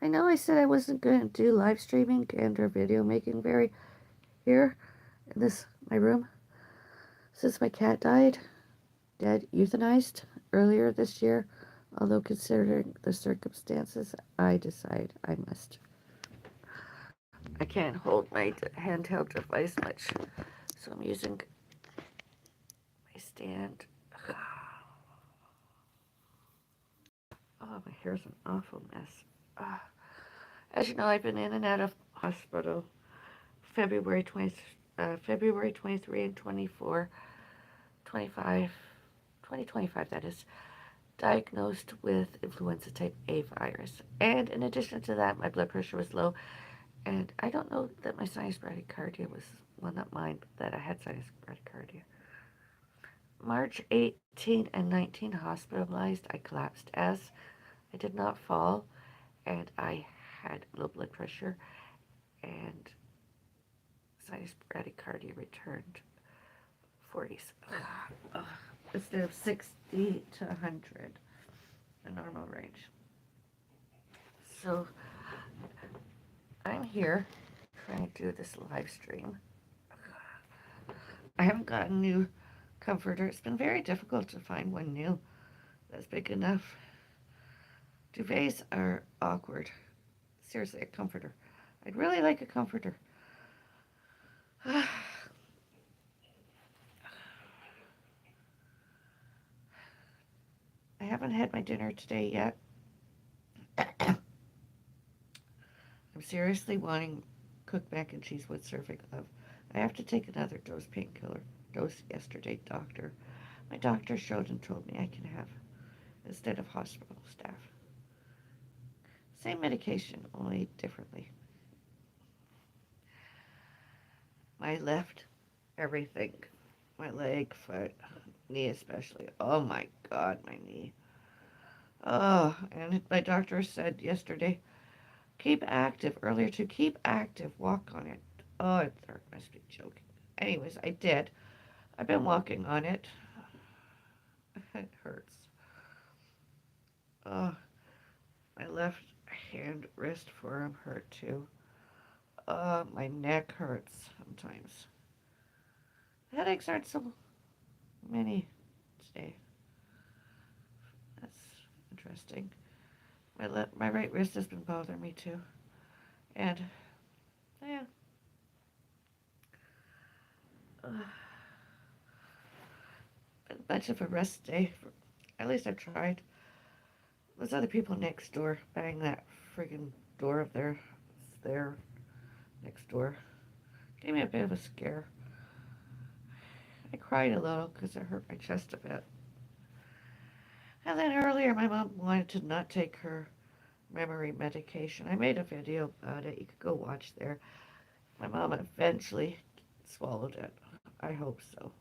I know I said I wasn't going to do live streaming and or video making very here in this my room since my cat died, dead, euthanized earlier this year. Although considering the circumstances, I decide I must. I can't hold my handheld device much, so I'm using my stand. Oh, my hair's an awful mess. Ah. As you know, I've been in and out of hospital February 20, February 23 and 24, 25, 2025 that is, diagnosed with influenza type A virus. And in addition to that, my blood pressure was low. And I don't know that my sinus bradycardia was, well, not mine, but that I had sinus bradycardia. March 18 and 19 hospitalized. I collapsed as I did not fall, and I had low blood pressure, and sinus bradycardia returned 40s. Instead of 60 to 100, the normal range. So I'm here trying to do this live stream. I haven't got a new comforter. It's been very difficult to find one new that's big enough. Duvets are awkward. Seriously, a comforter. I'd really like a comforter. I haven't had my dinner today yet. I'm seriously wanting cooked mac and cheese with surfing of. I have to take another dose painkiller. Dose yesterday, doctor. My doctor showed and told me I can have instead of hospital staff. Same medication, only differently. My left, everything. My leg, foot, knee especially. Oh my God, my knee. Oh, and my doctor said yesterday, keep active earlier to keep active, walk on it. Oh, it must be joking. Anyways, I did. I've been walking on it. It hurts. Oh, my left hand, wrist, forearm hurt too. Oh, my neck hurts sometimes. Headaches aren't so many today. That's interesting. My right wrist has been bothering me too. And, yeah. Uh, been a bunch of a rest day. At least I've tried. Those other people next door bang that friggin' door of theirs there next door. Gave me a bit of a scare. I cried a little because it hurt my chest a bit. And then earlier, my mom wanted to not take her memory medication. I made a video about it. You could go watch there. My mom eventually swallowed it. I hope so.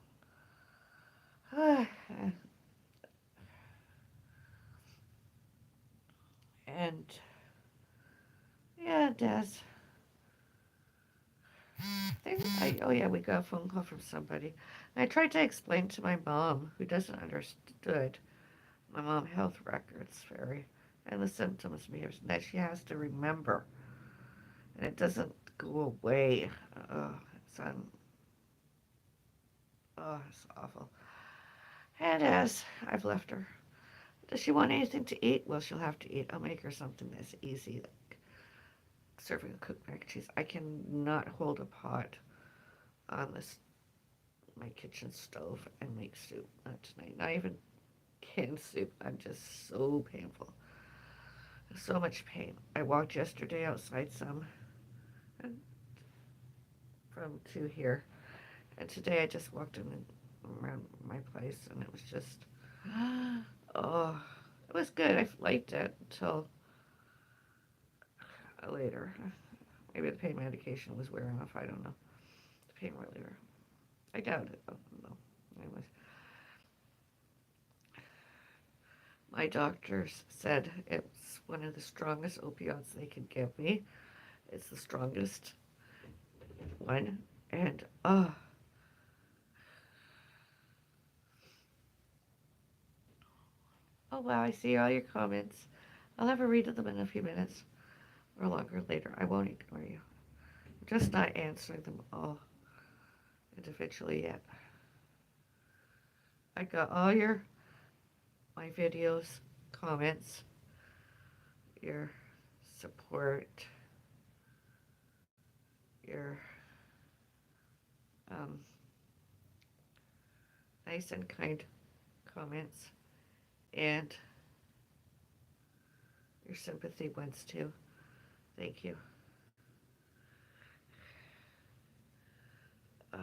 And yeah, Des. Oh yeah, we got a phone call from somebody. And I tried to explain to my mom, who doesn't understood my mom health records very, and the symptoms that she has to remember, and it doesn't go away. It's on. Oh, it's awful. And as I've left her, does she want anything to eat? Well, she'll have to eat. I'll make her something that's easy, like serving a cooked mac and cheese. I cannot hold a pot on this my kitchen stove and make soup. Not tonight. Not even canned soup. I'm just so painful. So much pain. I walked yesterday outside some from to here, and today I just walked in around my place, and it was just oh, it was good. I liked it until later. Maybe the pain medication was wearing off. I don't know. The pain reliever. I doubt it. Oh, no. Anyways, my doctors said it's one of the strongest opioids they could give me. It's the strongest one, and oh wow, I see all your comments. I'll have a read of them in a few minutes. or longer later. I won't ignore you. I'm just not answering them all individually yet. I got all my videos, comments, your support, your um, nice and kind comments, and your sympathy ones too. Thank you. Uh,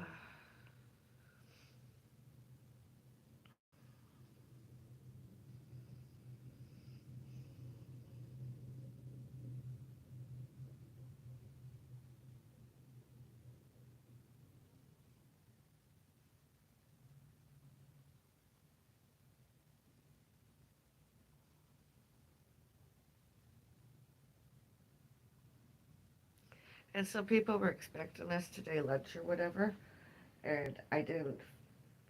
and some people were expecting us today lunch or whatever, and I didn't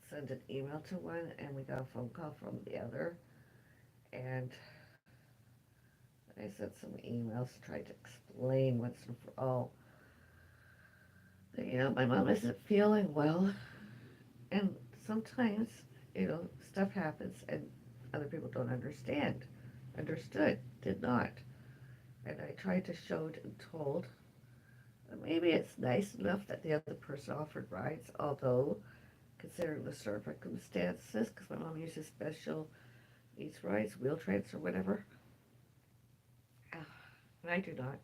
send an email to one, and we got a phone call from the other, and I sent some emails to try to explain once and for all that, my mom isn't feeling well, and sometimes, stuff happens and other people don't understand. Understood, did not. And I tried to show and told that maybe it's nice enough that the other person offered rides, although, considering the circumstances, because my mom uses special needs rides, wheel trans or whatever, and I do not.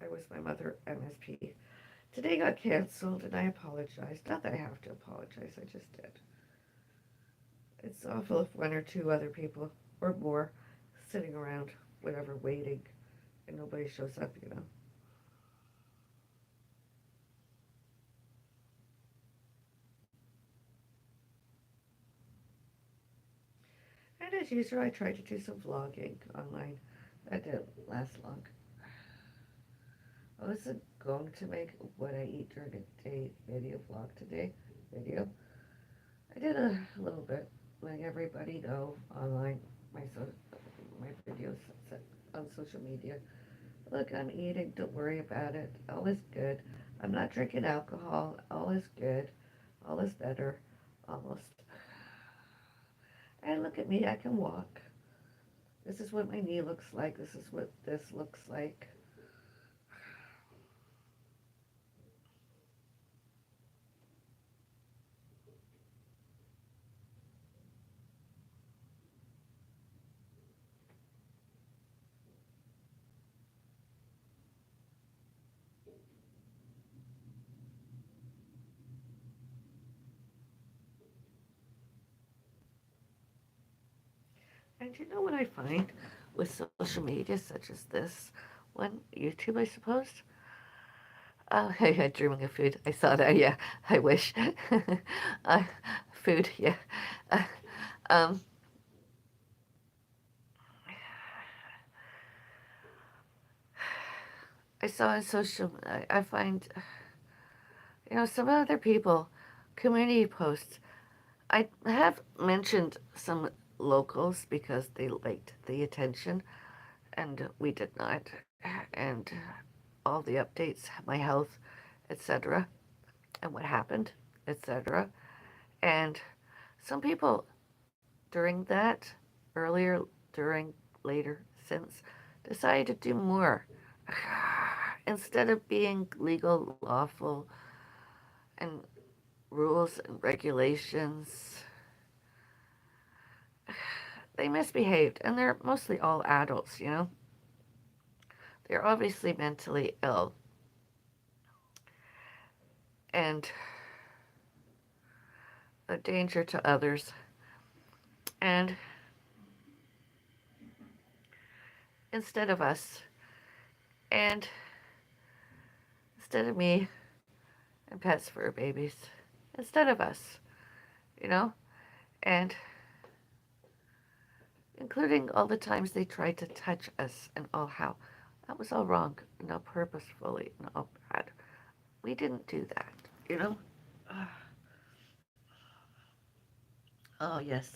I was my mother MSP. Today got canceled, and I apologized. Not that I have to apologize, I just did. It's awful if one or two other people, or more, sitting around, whatever, waiting, and nobody shows up. And as usual, I tried to do some vlogging online. That didn't last long. I wasn't going to make what I eat during a day video vlog today. Video. I did a little bit, letting everybody know online my videos on social media. Look, I'm eating. Don't worry about it. All is good. I'm not drinking alcohol. All is good. All is better. Almost. And look at me. I can walk. This is what my knee looks like. This is what this looks like. And you know what I find with social media such as this one, YouTube, I suppose? Oh, yeah, dreaming of food. I saw that. Yeah, I wish. uh, food. Yeah. Uh, um, I saw on social. I find some other people, community posts. I have mentioned some locals because they liked the attention, and we did not. And all the updates, my health, etc., and what happened, etc. And some people during that, earlier, during, later, since, decided to do more. Instead of being legal, lawful, and rules and regulations, they misbehaved. And they're mostly all adults. They're obviously mentally ill. And a danger to others. And instead of us, and instead of me and pets for babies, instead of us, you know, and including all the times they tried to touch us and all how that was all wrong and all purposefully and all bad. We didn't do that. Oh, yes.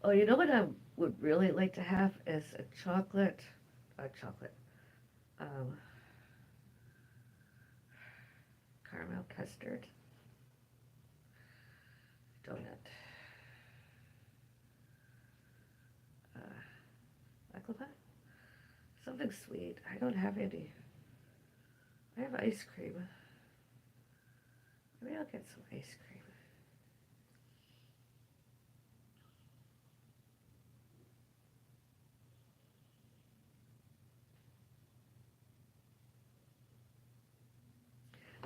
Oh, you know what I would really like to have is a chocolate, um, caramel custard donut. Uh, baklava? Something sweet. I don't have any. I have ice cream. Maybe I'll get some ice cream.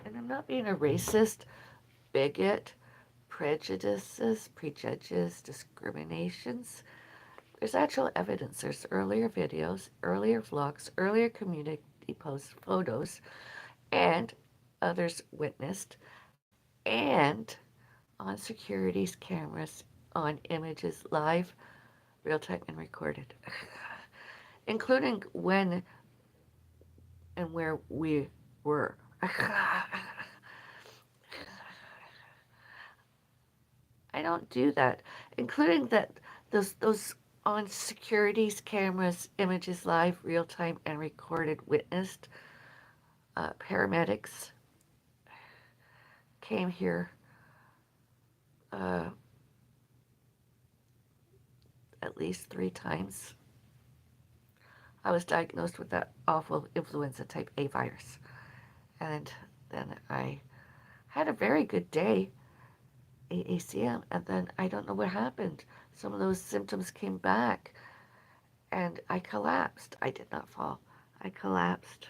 And I'm not being a racist, bigot, prejudges, discriminations. There's actual evidence. There's earlier videos, earlier vlogs, earlier community posts, photos, and others witnessed, and on security's cameras, on images live, real time, and recorded, including when and where we were. I don't do that, including that those on security's cameras, images live, real time, and recorded, witnessed. Paramedics came here uh, at least 3 times. I was diagnosed with that awful influenza type A virus, and then I had a very good day, AACM, and then I don't know what happened. Some of those symptoms came back, and I collapsed. I did not fall. I collapsed.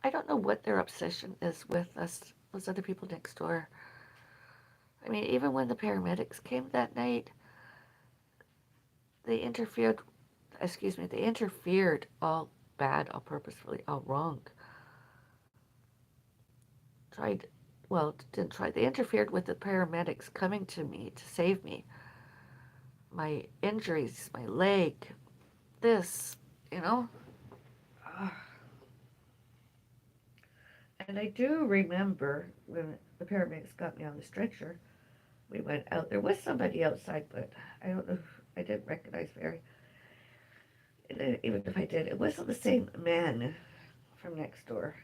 I don't know what their obsession is with us, those other people next door. I mean, even when the paramedics came that night, they interfered, they interfered all bad, all purposefully, all wrong. Tried, well, didn't try, they interfered with the paramedics coming to me to save me. My injuries, my leg, this, you know? And I do remember when the paramedics got me on the stretcher, we went out. There was somebody outside, but I don't know. I didn't recognize Mary. And even if I did, it wasn't the same man from next door.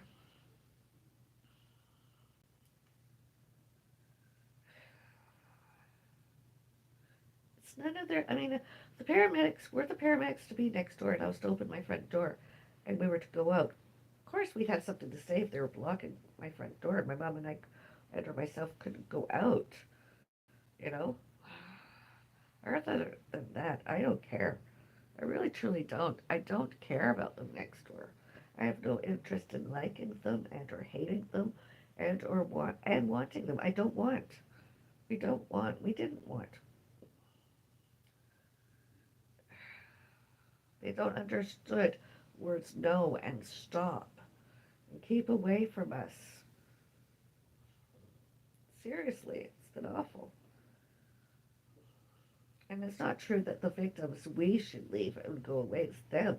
It's none of their. I mean, the paramedics were the paramedics to be next door, and I was to open my front door, and we were to go out. Of course, we'd have something to say if they were blocking my front door. My mom and I, or myself, couldn't go out. You know. Other than that, I don't care. I really truly don't. I don't care about them next door. I have no interest in liking them and or hating them and wanting them. I don't want. We don't want. We didn't want. They don't understood words no and stop and keep away from us. Seriously, it's been awful. And it's not true that the victims we should leave and go away. It's them.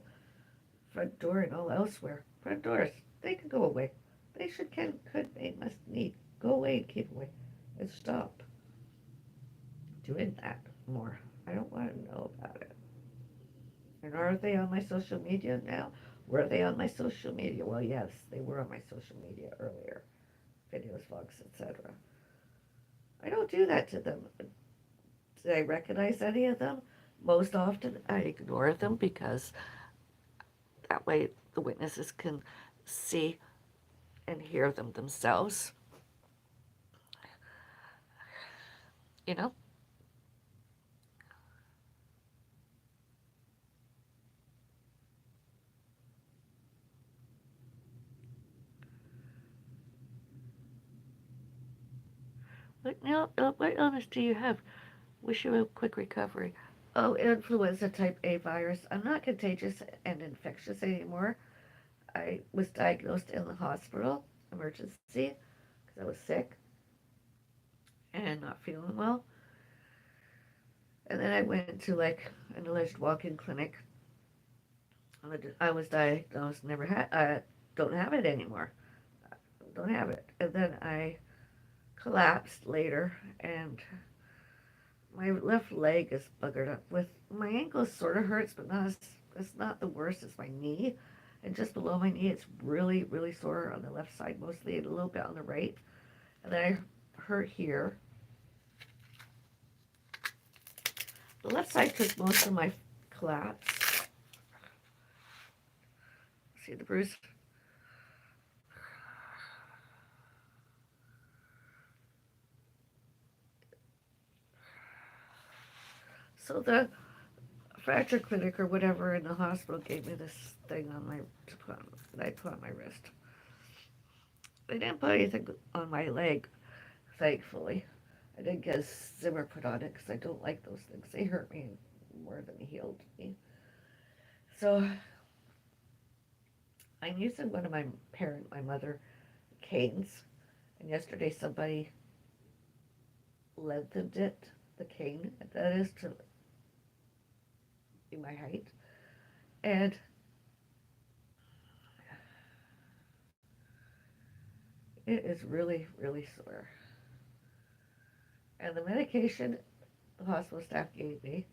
Front door and all elsewhere. Front doors, they can go away. They should, can, could, may, must, need. Go away and keep away. And stop doing that more. I don't want to know about it. And are they on my social media now? Were they on my social media? Well, yes, they were on my social media earlier. Videos, vlogs, etc. I don't do that to them. Did I recognize any of them? Most often I ignore them because that way the witnesses can see and hear them themselves. You know? What, now, what illness do you have? Wish you a quick recovery. Oh, influenza type A virus. I'm not contagious and infectious anymore. I was diagnosed in the hospital, emergency, because I was sick and not feeling well. And then I went to like an alleged walk-in clinic. I was diagnosed, don't have it anymore. Don't have it. And then I collapsed later, and my left leg is buggered up. With my ankle sort of hurts, but not as, it's not the worst as my knee. And just below my knee, it's really, really sore on the left side mostly, and a little bit on the right. And then I hurt here. The left side took most of my collapse. See the bruise? So the fracture clinic or whatever in the hospital gave me this thing on my that I put on my wrist. They didn't put anything on my leg, thankfully. I didn't get a Zimmer put on it because I don't like those things. They hurt me more than they healed me. So I'm using one of my mother, canes. And yesterday somebody lengthened it, the cane, that is to be my height. And it is really, really sore. And the medication the hospital staff gave me,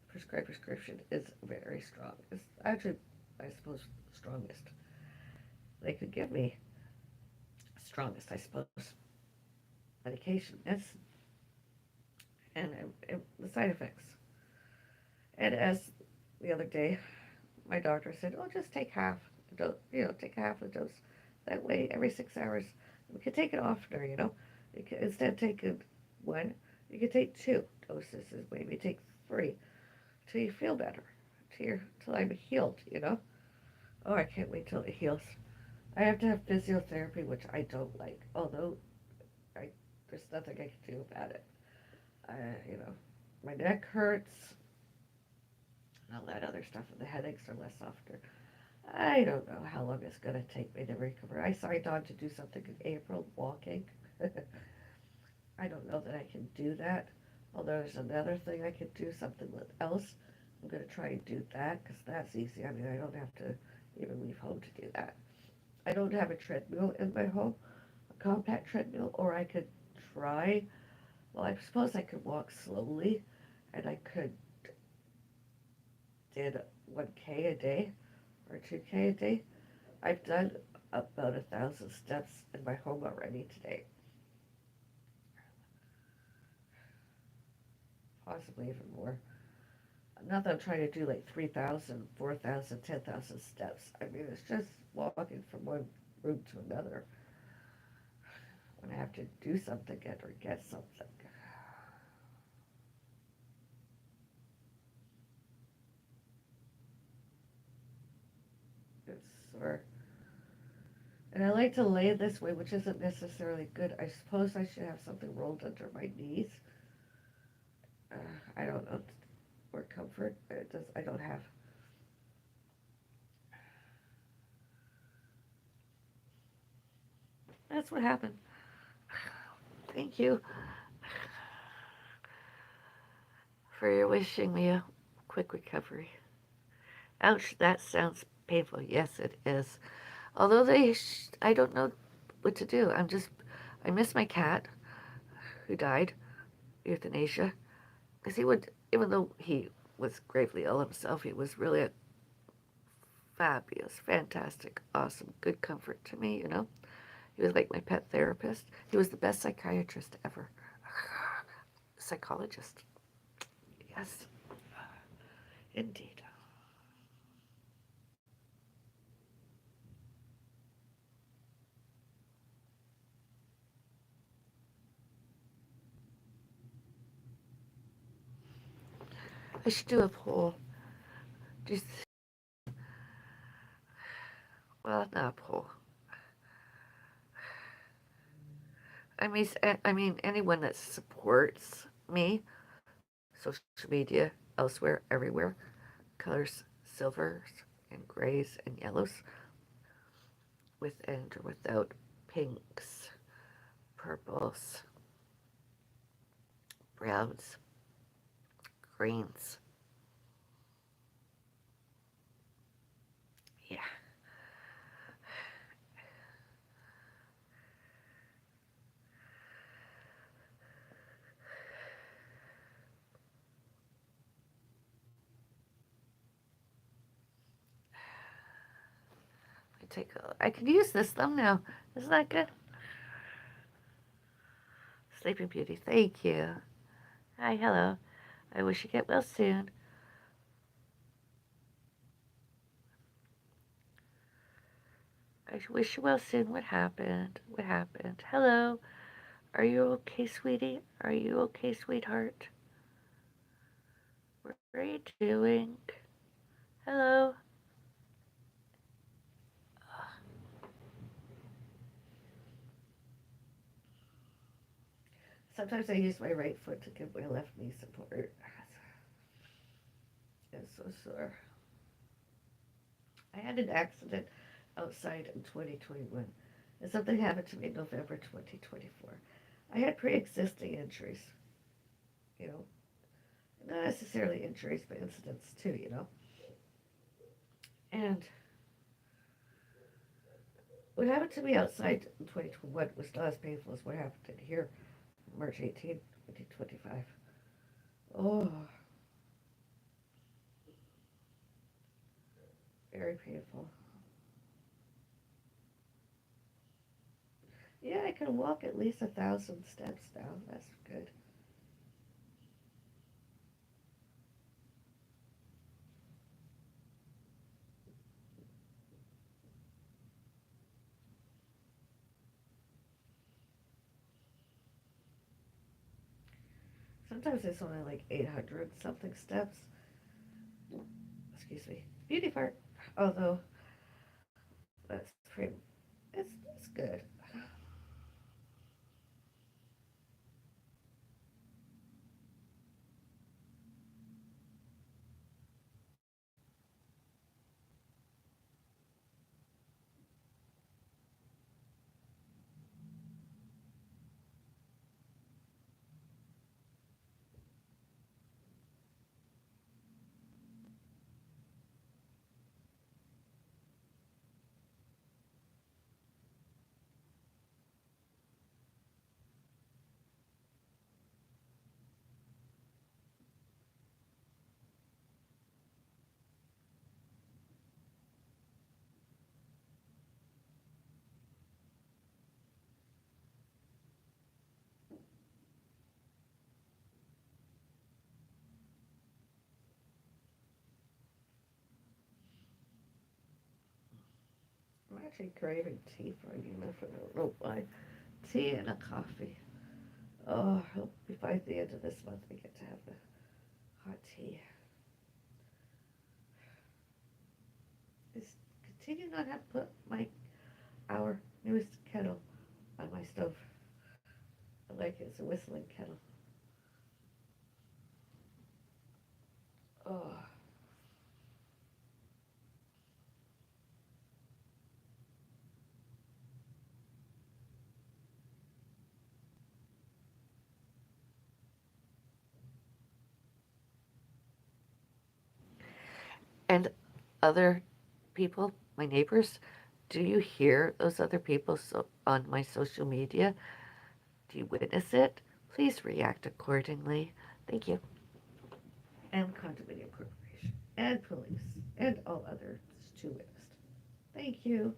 prescribed prescription, is very strong. It's actually, I suppose, strongest they could give me. Strongest, I suppose, medication is. And the side effects. And as the other day, my doctor said, "Oh, just take half the dose. Take half the dose. That way, every 6 hours, we could take it oftener. Instead of taking one, you could take two doses. Maybe take three till you feel better, till I'm healed. Oh, I can't wait till it heals. I have to have physiotherapy, which I don't like. Although I, there's nothing I can do about it. Uh, you know, my neck hurts and all that other stuff, and the headaches are less often. I don't know how long it's going to take me to recover. I signed on to do something in April, walking. I don't know that I can do that. Although there's another thing I could do, something else. I'm going to try and do that because that's easy. I mean, I don't have to even leave home to do that. I don't have a treadmill in my home, a compact treadmill, or I could try. Well, I suppose I could walk slowly, and I could did 1K a day or 2K a day. I've done about 1,000 steps in my home already today, possibly even more. Not that I'm trying to do like 3,000, 4,000, 10,000 steps. I mean, it's just walking from one room to another when I have to do something or get something. It's sore. And I like to lay this way, which isn't necessarily good. I suppose I should have something rolled under my knees. Uh, I don't know. Or comfort. It does. I don't have. That's what happened. Thank you for your wishing me a quick recovery. Ouch, that sounds painful. Yes, it is. Although I don't know what to do. I miss my cat who died, euthanasia, because he would, even though he was gravely ill himself, he was really a fabulous, fantastic, awesome, good comfort to me. He was like my pet therapist. He was the best psychiatrist ever. Psychologist. Yes, indeed. I should do a poll. Just, well, not a poll. I mean, anyone that supports me, social media, elsewhere, everywhere, colors silvers and grays and yellows, with and or without pinks, purples, browns, greens. Yeah. I could use this thumbnail. Isn't that good? Sleeping Beauty, thank you. Hi, hello. I wish you get well soon. I wish you well soon. What happened? What happened? Hello. Are you okay, sweetie? Are you okay, sweetheart? What are you doing? Hello. Sometimes I use my right foot to give my left knee support. I'm so sore. I had an accident outside in 2021, and something happened to me in November 2024. I had pre-existing injuries, you know, not necessarily injuries, but incidents too, you know. And what happened to me outside in 2021 was not as painful as what happened in here, March 18, 2025. Oh, very painful. Yeah, I can walk at least 1,000 steps now. That's good. Sometimes it's only like 800 something steps. Excuse me. Beauty fart. Although that's pretty. It's good. I'm actually craving tea for a human for a little while. Tea and a coffee. Oh, I hope by the end of this month we get to have the hot tea. Just continue not have put our newest kettle on my stove. I like it. It's a whistling kettle. Oh, and other people, my neighbors, do you hear those other people on my social media? Do you witness it? Please react accordingly. Thank you. And condominium corporation, and police, and all others to witness. Thank you.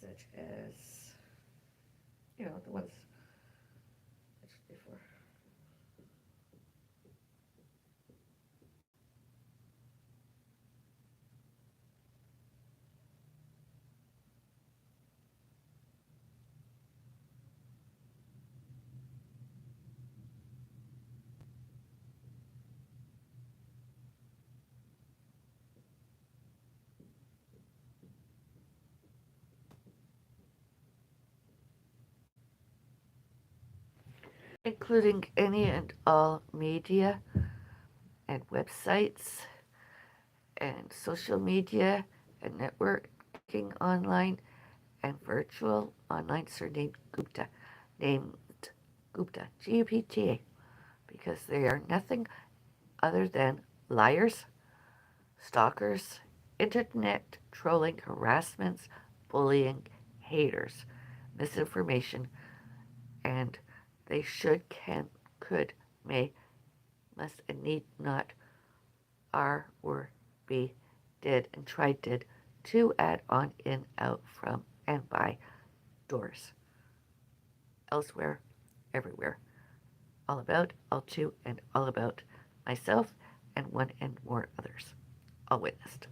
Such as, the ones mentioned before. Including any and all media and websites and social media and networking online and virtual online surnamed Gupta, named Gupta, Gupta, because they are nothing other than liars, stalkers, internet trolling, harassments, bullying, haters, misinformation, and they should, can, could, may must and need not, are, were, be, did, and tried did, to, at, on, in, out, from, and by, doors, elsewhere, everywhere, all about, all to, and all about myself and one and more others, all witnessed.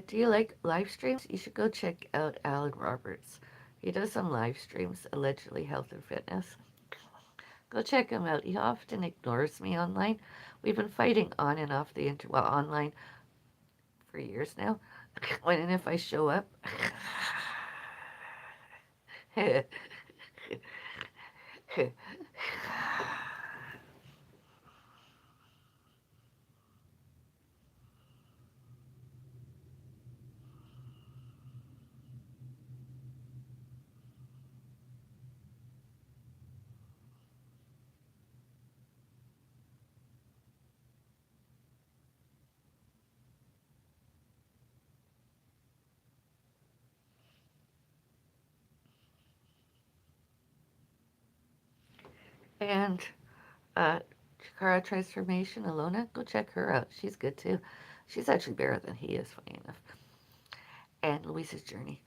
Do you like live streams? You should go check out Alan Roberts. He does some live streams, allegedly health and fitness. Go check him out. He often ignores me online. We've been fighting on and off the well, online for years now. When and if I show up. And Chikara Transformation, Alona, go check her out. She's good too. She's actually better than he is, funny enough. And Louisa's Journey.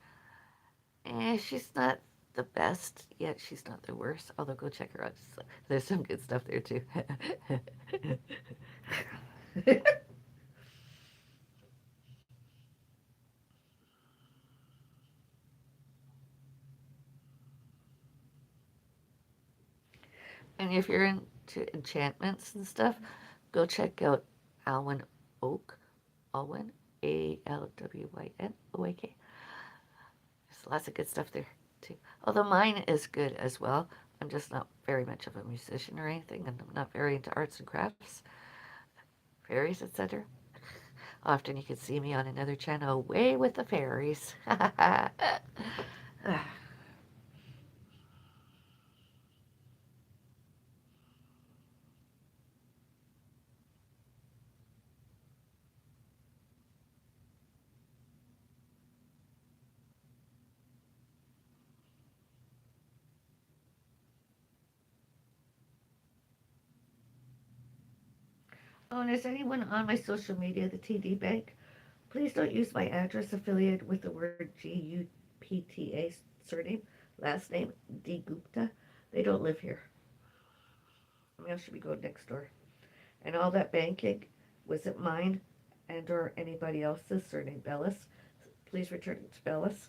She's not the best, yet she's not the worst. Although, go check her out. There's some good stuff there too. And if you're into enchantments and stuff, go check out Alwyn Oak. Alwyn, Alwyn, There's lots of good stuff there too. Although mine is good as well. I'm just not very much of a musician or anything, and I'm not very into arts and crafts, fairies, etc. Often you can see me on another channel, way with the fairies. Oh, and is anyone on my social media, the TD Bank? Please don't use my address affiliated with the word Gupta surname, last name D Gupta. They don't live here. Mail should be going next door. And all that banking, was it mine and or anybody else's surname Bellis? Please return it to Bellis.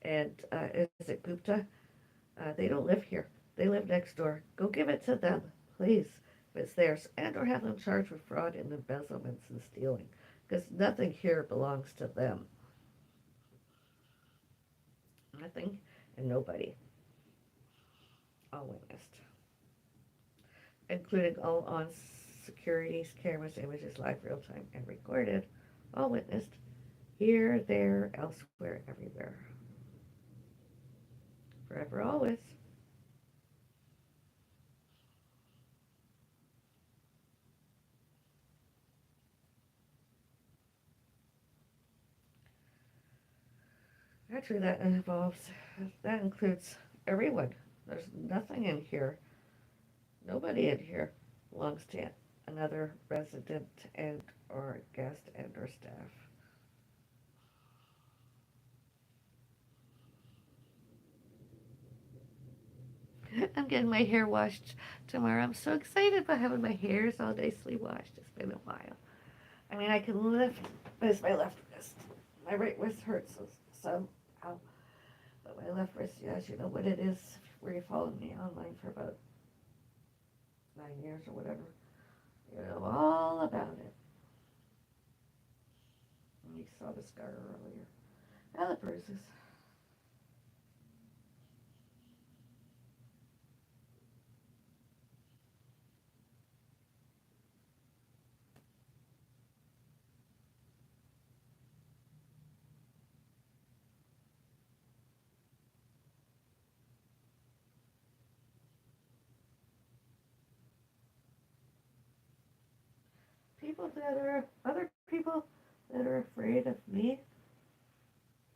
And is it Gupta? They don't live here. They live next door. Go give it to them, please. If it's theirs, and or have them charged with fraud and embezzlements and stealing, because nothing here belongs to them. Nothing and nobody. All witnessed, including all on securities, cameras, images, live, real time, and recorded. All witnessed. Here, there, elsewhere, everywhere. Forever, always. Actually, that includes everyone. There's nothing in here, nobody in here belongs to another resident and or guest and or staff. I'm getting my hair washed tomorrow. I'm so excited about having my hairs all nicely washed. It's been a while. I mean, I can lift. This my left wrist. My right wrist hurts somehow, but my left wrist, yes, you know what it is. Where you followed me online for about 9 years or whatever, you know all about it. And you saw the scar earlier. Now the bruises. Other people that are afraid of me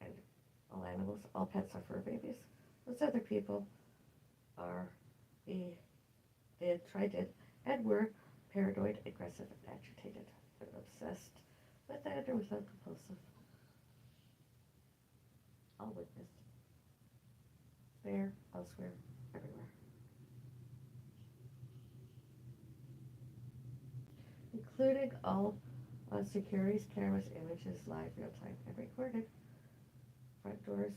and all animals, all pets are fur babies. Those other people are the did and were paranoid, aggressive, and agitated. They're obsessed with that or without compulsive. All witnessed. There, elsewhere, everywhere. Including all on securities, cameras, images, live, real time, and recorded. Front doors,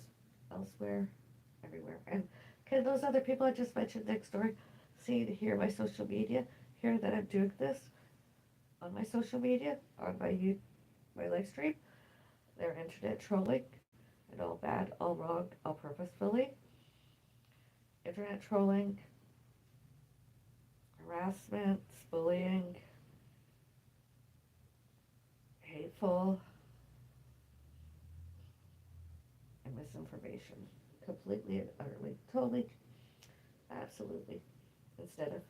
elsewhere, everywhere. And can those other people I just mentioned next door see to hear my social media, hear that I'm doing this on my social media, on my live stream? They're internet trolling and all bad, all wrong, all purposefully. Internet trolling, harassment, bullying, hateful, and misinformation. Completely and utterly, totally, absolutely. Instead of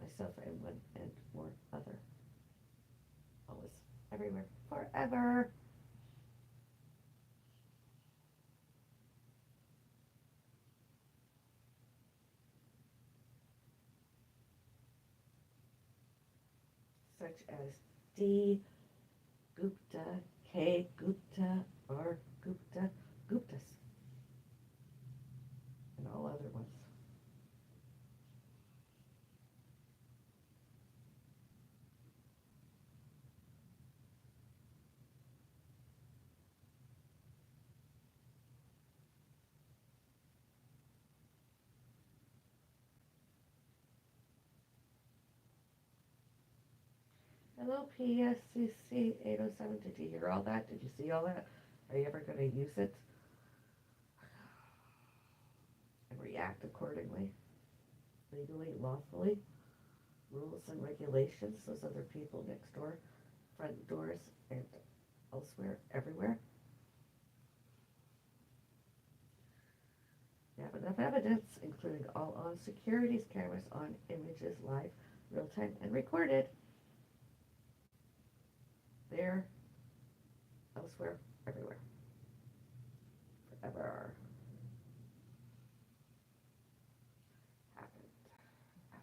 myself and one and more other. Always, everywhere, forever. Such as D. Gupta, K. Gupta, R. Gupta, Guptas, and all other ones. Hello, PSCC 807. Did you hear all that? Did you see all that? Are you ever going to use it and react accordingly? Legally, lawfully? Rules and regulations, those other people next door, front doors, and elsewhere, everywhere. You have enough evidence, including all on securities cameras, on images, live, real time, and recorded. There, elsewhere, everywhere. Forever. Happened. Yes.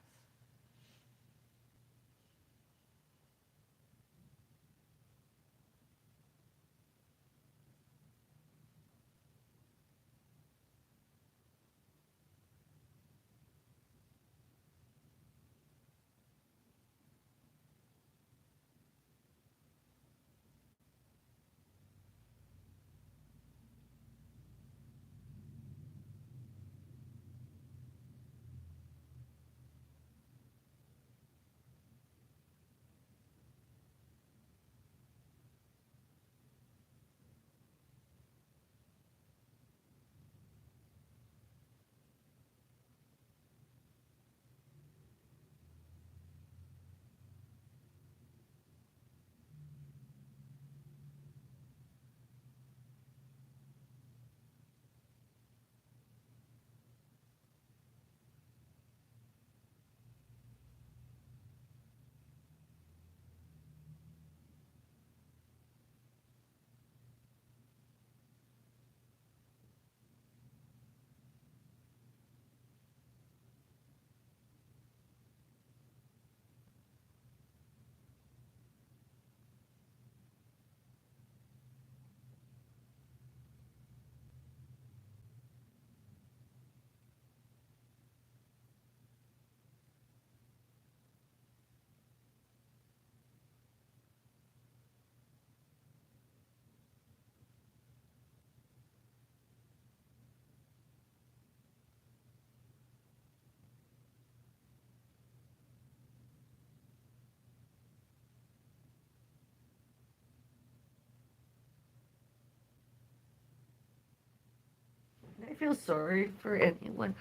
feel sorry for anyone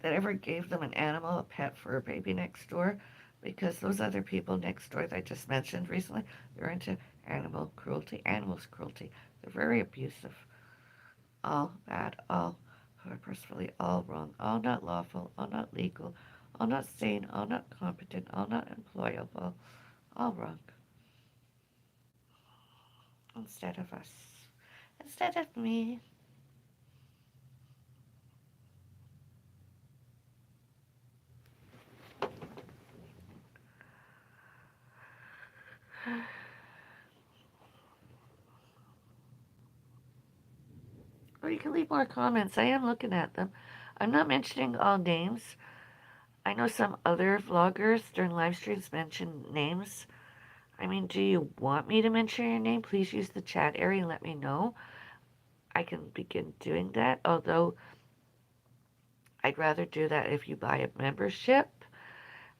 that ever gave them an animal, a pet for a baby next door, because those other people next door that I just mentioned recently, they're into animals cruelty. They're very abusive. All bad, all purposefully, all wrong, all not lawful, all not legal, all not sane, all not competent, all not employable, all wrong. Instead of us. Instead of me. Or you can leave more comments. I am looking at them. I'm not mentioning all names. I know some other vloggers during live streams mention names. I mean, do you want me to mention your name? Please use the chat area and let me know. I can begin doing that, although I'd rather do that if you buy a membership.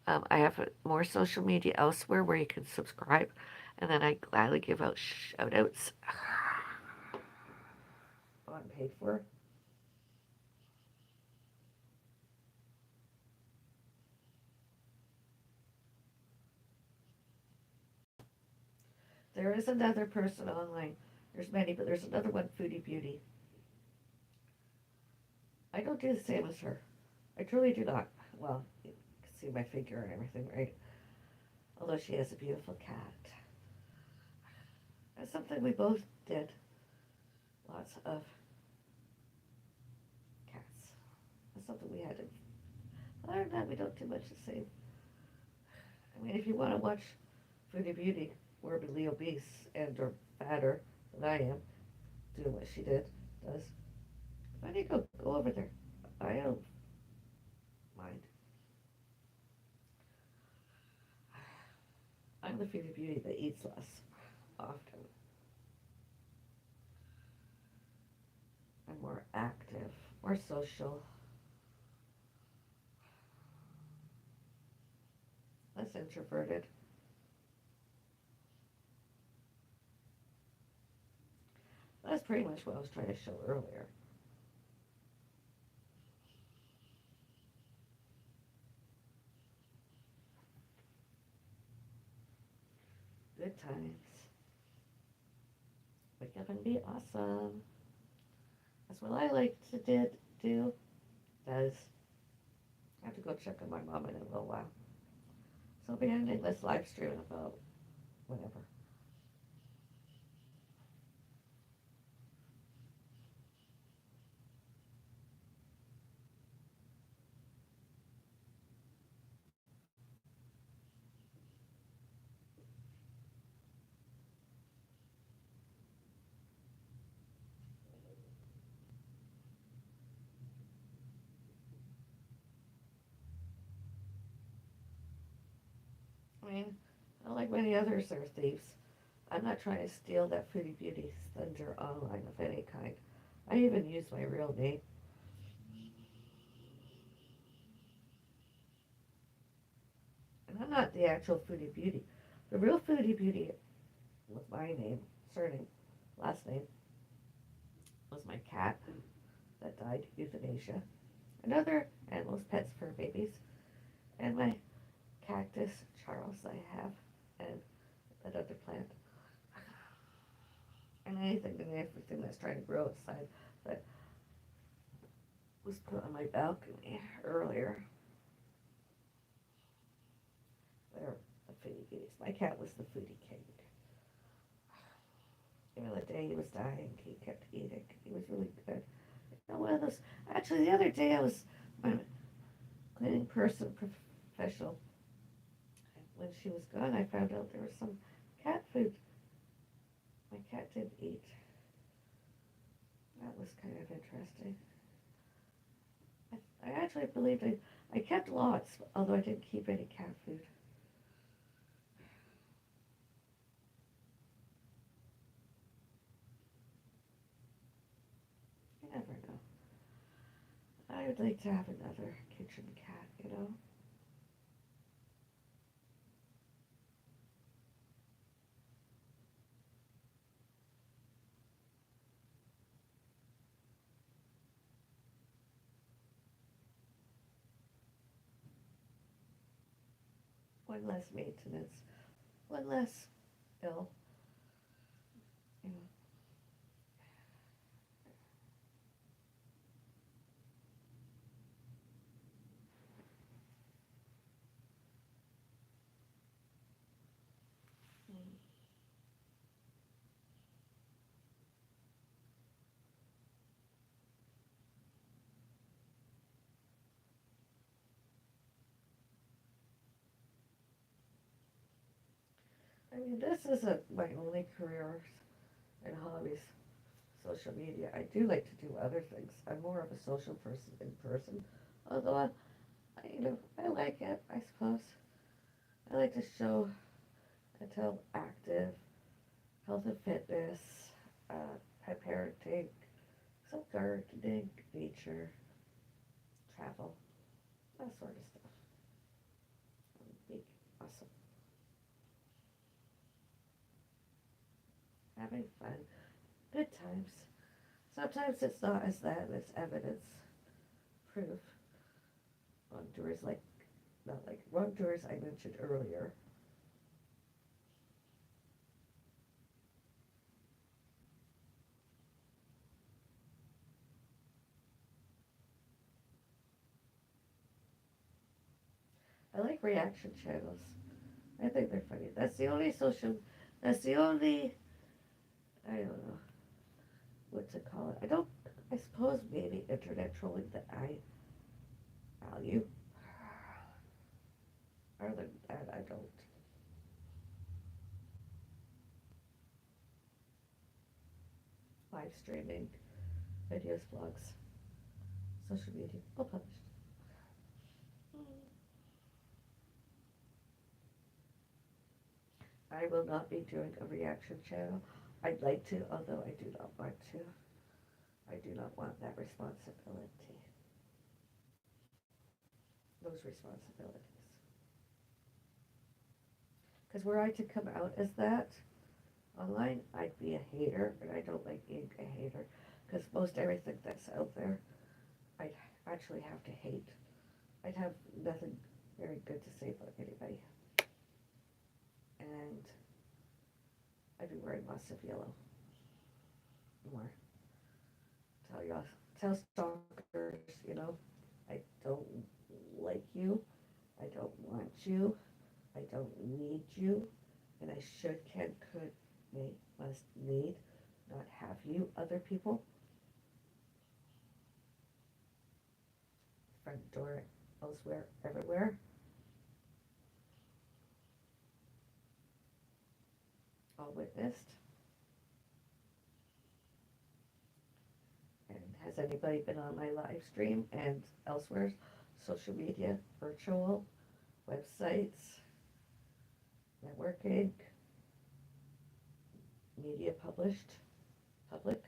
I have more social media elsewhere where you can subscribe, and then I gladly give out shout outs unpaid for. There is another person online. There's many, but there's another one, Foodie Beauty. I don't do the same as her. I truly do not. Well, you can see my figure and everything, right? Although she has a beautiful cat. That's something we both did. Lots of cats. That's something we had to. Other than that, we don't do much the same. I mean, if you want to watch Foodie Beauty, morbidly obese and or fatter than I am, doing what she does, why don't you go over there? I don't mind. I'm the Foodie Beauty that eats less often. I'm more active, more social, less introverted. That's pretty much what I was trying to show earlier. Good times. Wake up and be awesome. That's what I like to do. Does. I have to go check on my mom in a little while. So I'll be ending this live stream in about whenever. I mean, unlike many others, they're thieves. I'm not trying to steal that Foodie Beauty thunder online of any kind. I even use my real name. And I'm not the actual Foodie Beauty. The real Foodie Beauty with my name, surname, last name, was my cat that died, euthanasia, and other animals, pets, fur babies, and my cactus, Charles, I have, and that other plant. And anything and everything that's trying to grow outside that was put on my balcony earlier. They're the foodie beauties. My cat was the foodie king. Even the day he was dying, he kept eating. He was really good. You know, one of those. Actually, the other day I was my cleaning person professional. When she was gone, I found out there was some cat food my cat didn't eat. That was kind of interesting. I actually believed I kept lots, although I didn't keep any cat food. You never know. I would like to have another kitchen cat, you know? one less maintenance, one less bill. You know. I mean, this isn't my only career and hobbies. Social media. I do like to do other things. I'm more of a social person in person. Although, I like it, I suppose. I like to show and tell active, health and fitness, pet parenting, some gardening, nature, travel, that sort of stuff. Big, awesome. Having fun, good times. Sometimes it's not as that, it's evidence, proof. Wrongdoers like, not like wrongdoers I mentioned earlier. I like reaction channels. I think they're funny. That's the only, I don't know what to call it. I suppose maybe internet trolling that I value. Other than that, I don't. Live streaming, videos, vlogs, social media, all published. I will not be doing a reaction channel. I'd like to, although I do not want to. I do not want that responsibility. Those responsibilities. Because were I to come out as that online, I'd be a hater, and I don't like being a hater. Because most everything that's out there, I'd actually have to hate. I'd have nothing very good to say about anybody. And I'd be wearing lots of yellow. More. Tell y'all, tell stalkers, I don't like you. I don't want you. I don't need you. And I should, can, could, may, must, need not have you, other people. Front door, elsewhere, everywhere. All witnessed. And has anybody been on my live stream and elsewhere? Social media, virtual, websites, networking, media published, public.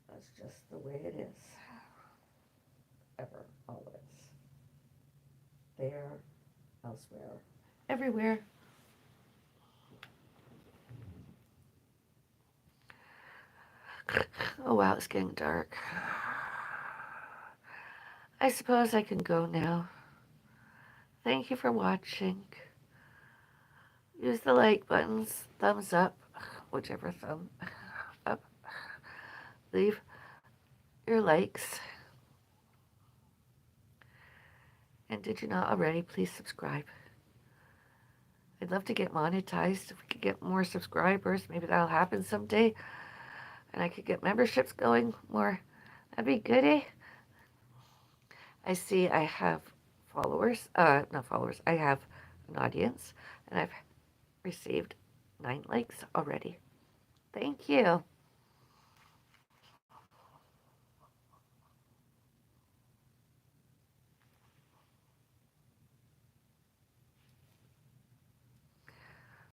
That's just the way it is. Ever, always. There, elsewhere, everywhere. Oh wow, it's getting dark. I suppose I can go now. Thank you for watching. Use the like buttons, thumbs up, whichever thumb up. Leave your likes. And did you not already, please subscribe. I'd love to get monetized. If we could get more subscribers, maybe that'll happen someday. And I could get memberships going more. That'd be goody. I see I have followers. Not followers. I have an audience. And I've received 9 likes already. Thank you.